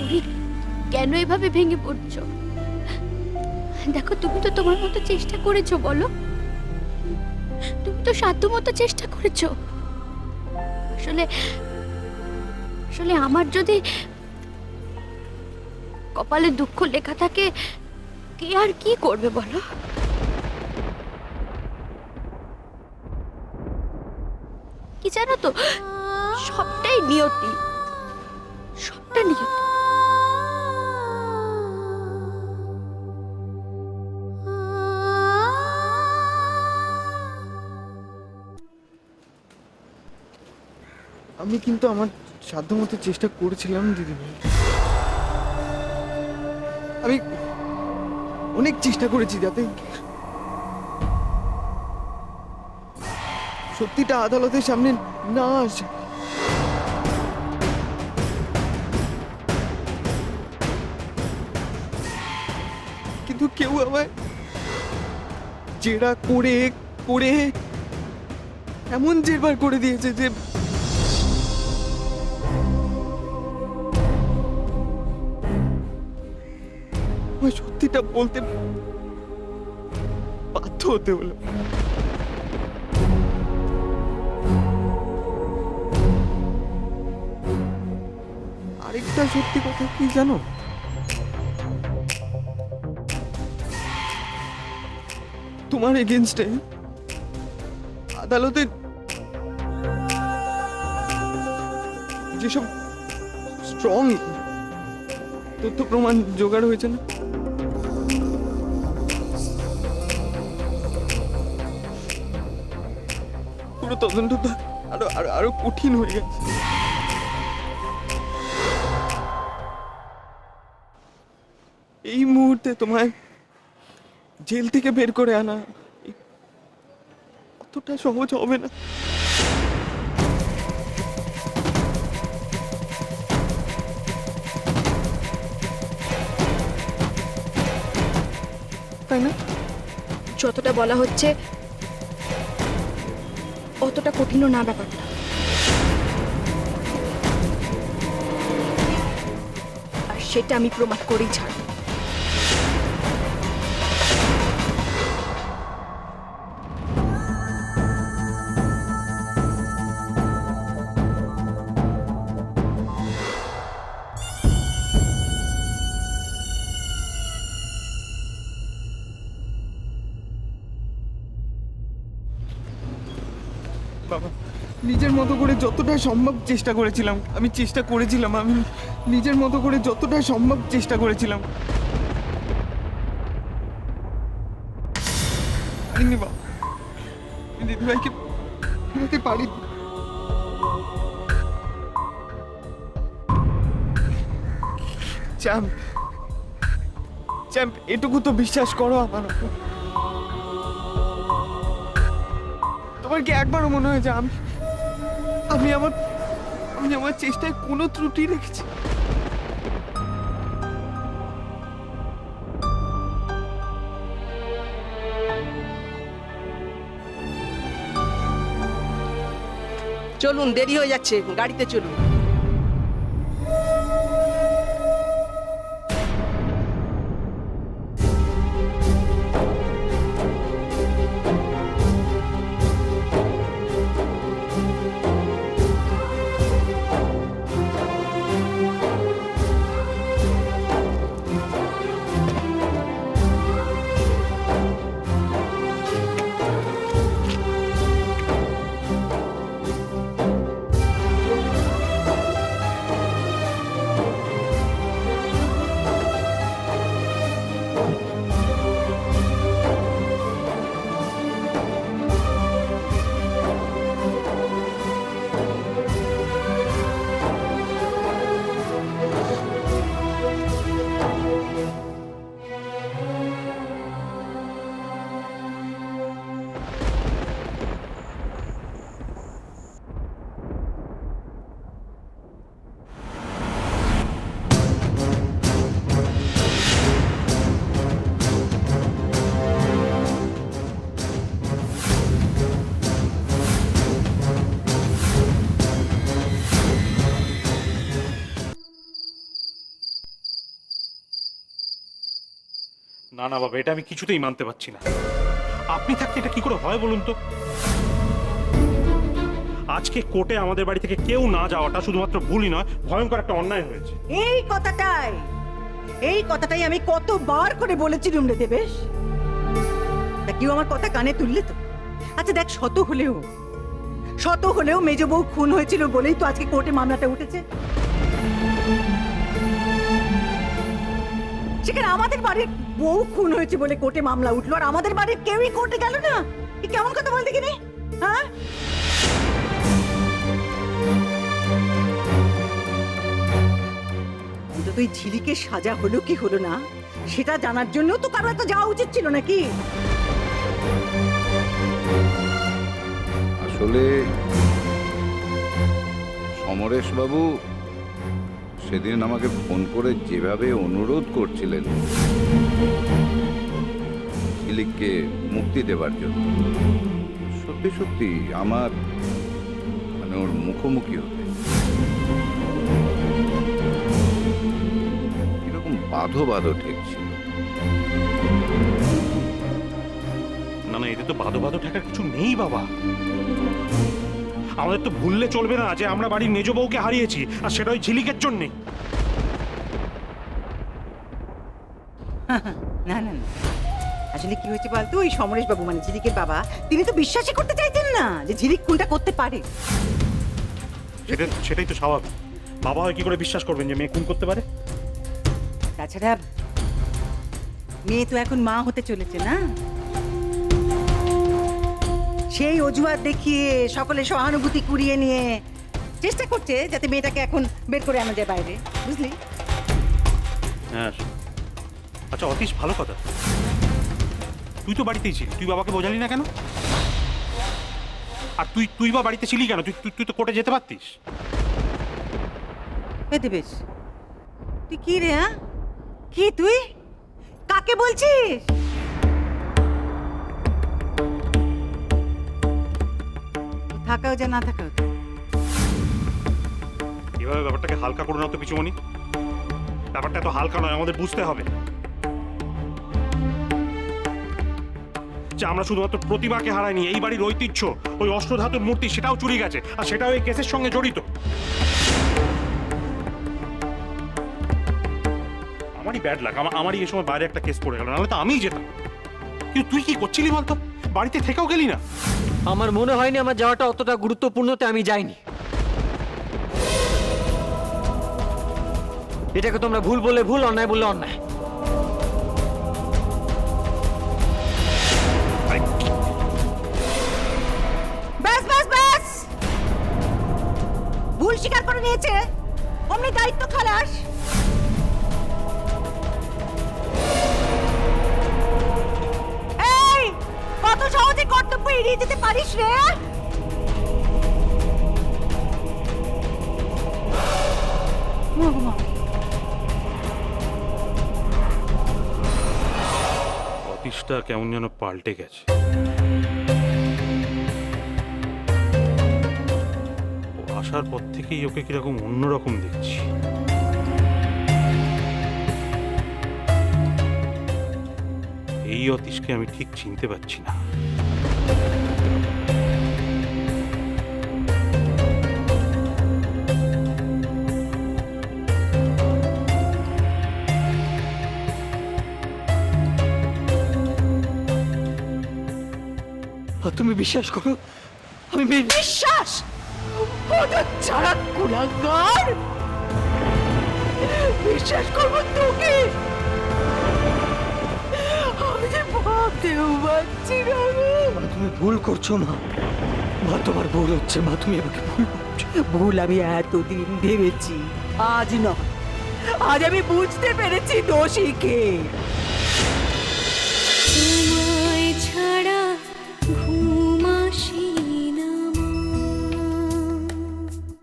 তুমি কেন এভাবে ভেঙে পড়ছো? দেখো, তুমি তো তোমার মতো চেষ্টা করেছো, বলো। তুমি তো সাধ্য মতো চেষ্টা করেছো। আসলে আসলে আমার যদি কপালে দুঃখ লেখা থাকে, কে আর কি করবে বলো? কি জানো তো, সবটাই নিয়তি, সবটা নিয়তি। আমি কিন্তু আমার সাধ্যমতো চেষ্টা করেছিলাম দিদিভাই। আমি অনেক চেষ্টা করেছি যাতে সত্যিটা আদালতের সামনে না আসে। কিন্তু কেউ আমায় জেরা করে করে এমন জেরবার করে দিয়েছে যে আমায় সত্যিটা বলতে বাধ্য হতে হলো। আরেকটা সত্যি কথা কি জানো, তোমার এগেনস্টে আদালতে যেসব স্ট্রং তথ্য প্রমাণ জোগাড় হয়েছে না, পুরো তদন্তটা আরো আরো আরো কঠিন হয়ে গেছে। এই মুহূর্তে তোমায় জেল থেকে বের করে আনা অতটা সহজ হবে না। তাই না? যতটা বলা হচ্ছে অতটা কঠিনও না ব্যাপারটা। আর সেটা আমি প্রমাণ করেই ছাড়ব। বাবা, নিজের মতো করে যতটা সম্ভব চেষ্টা করেছিলাম, আমি চেষ্টা করেছিলাম, আমি নিজের মতো করে যতটা সম্ভব চেষ্টা করেছিলাম। পারিনি বাবা, আমি দিদিভাইকে ফেরাতে পারিনি। চ্যাম্প, চ্যাম্প, এটুকু তো বিশ্বাস করো আমার উপর। তোমার কি একবারও মনে হয় যে আমি আমি আমার আমি আমার চেষ্টায় কোনো ত্রুটি রেখেছি? চলুন, দেরি হয়ে যাচ্ছে, গাড়িতে চলুন। না না বাবা, এটা আমি কিছুতেই মানতে পারছি না। আপনি থাকতে এটা কি করে হয় বলুন তো? আজকে কোর্টে আমাদের বাড়ি থেকে কেউ না যাওয়াটা শুধুমাত্র ভুলই নয়, ভয়ঙ্কর একটা অন্যায় হয়েছে। এই কথাটাই আমি কতবার করে বলেছিলাম রে দেবেশ। তা কেউ আমার কথা কানে তুললে তো? আচ্ছা দেখ, শত হলেও মেজ বউ খুন হয়েছিল বলেই তো আজকে কোর্টে মামলাটা উঠেছে। সেখানে আমাদের বাড়ির বউ খুন হয়েছে বলে কোর্টে মামলা উঠলো, আর আমাদের বাড়ির কেউই কোর্টে গেল না। এ কেমন কথা বলতে কিনে? হ্যাঁ, তুই ঝিলিকে সাজা হলো কি হলো না সেটা জানার জন্য তো কারো একটা যাওয়া উচিত ছিল নাকি? আসলে সমরেশ বাবু সেদিন আমাকে ফোন করে যেভাবে অনুরোধ করছিলেন ঝিলিককে মুক্তি দেবার জন্য, সত্যি সত্যি আমার মানে ওর মুখোমুখি হতে কিরকম বাঁধো বাঁধো ঠেকছিল। না না, এতে তো বাঁধো বাঁধো ঠেকার কিছু নেই বাবা। আমাদের তো ভুললে চলবে না যে আমরা বাড়ির মেজ বউকে হারিয়েছি, আর সেটা ওই ঝিলিকের জন্যে। না না না, আসলে কি হয়েছে বলতো, ওই সমরেশ বাবু মানে ঝিলিকের বাবা, তিনি তো বিশ্বাসই করতে চাইতেন না যে ঝিলিক কোনটা করতে পারে। সেটাই তো স্বাভাবিক। বাবা হয় কি করে বিশ্বাস করবেন যে মেয়ে খুন করতে পারে? তাছাড়া মেয়ে তো এখন মা হতে চলেছে না, সেই অজুহাত দেখিয়ে সকলে সহানুভূতি কুড়িয়ে নিয়ে চেষ্টা করছে যাতে মেয়েটাকে এখন বের করে আনা যায় বাইরে, বুঝলি? হ্যাঁ। আচ্ছা অতীশ, ভালো কথা, তুই তো বাড়িতেই ছিলি, তুই বাবাকে বোঝালি না কেন? আর তুই বা বাড়িতে ছিলি কেন? তুই তো কোর্টে যেতে পারতিস। দেবেশ, তুই কি রে? হ্যাঁ, কি তুই কাকে বলছিস? থাকাও যা না থাকাও যা। এভাবে ব্যাপারটাকে হালকা করো না তো পিছুমণি। ব্যাপারটা এত হালকা নয়, আমাদের বুঝতে হবে যে আমরা শুধুমাত্র প্রতিভাকে হারাইনি, এই বাড়ির ঐতিহ্য, ওই অষ্টধাতুর মূর্তি, সেটাও চুরি গেছে, আর সেটাও এই কেসের সঙ্গে জড়িত। আমারই ব্যাড লাগ, আমারই এই সময় বাইরে একটা কেস পড়ে গেল, নাহলে তো আমিই যেতাম। কিন্তু তুই কি করছিলি বলতো? বাড়িতে থেকেও গেলি না। আমার মনে হয়নি আমার যাওয়াটা অতটা গুরুত্বপূর্ণতে আমি যাইনি। এটাকে তোমরা ভুল বলে ভুল, অন্যায় বললে অন্যায়। ব্যাস ব্যাস ব্যাস, ভুল স্বীকার করে নিয়েছে, অমনি দায়িত্ব খালাস। এই, কত সহজে কর্তব্য এড়িয়ে যেতে পারিস রে? অতীশটা কেমন যেন পাল্টে গেছে। ও আসার পর থেকেই ওকে কিরকম অন্যরকম দেখছি। এই অতীশকে আমি ঠিক চিনতে পারছি না। তুমি বিশ্বাস করো, আমি বিশ্বাস ছাড়া কুলাঙ্গার, বিশ্বাস করবো তোকে? আমি যে ভাবতেও পারছি না। তুমি ভুল করছো মা। মা, তোমার ভুল হচ্ছে মা, তুমি আমাকে ভুল ভাবছো। ভুল আমি এতদিন ভেবেছি, আজ নয়, আজ আমি বুঝতে পেরেছি দোষী কে।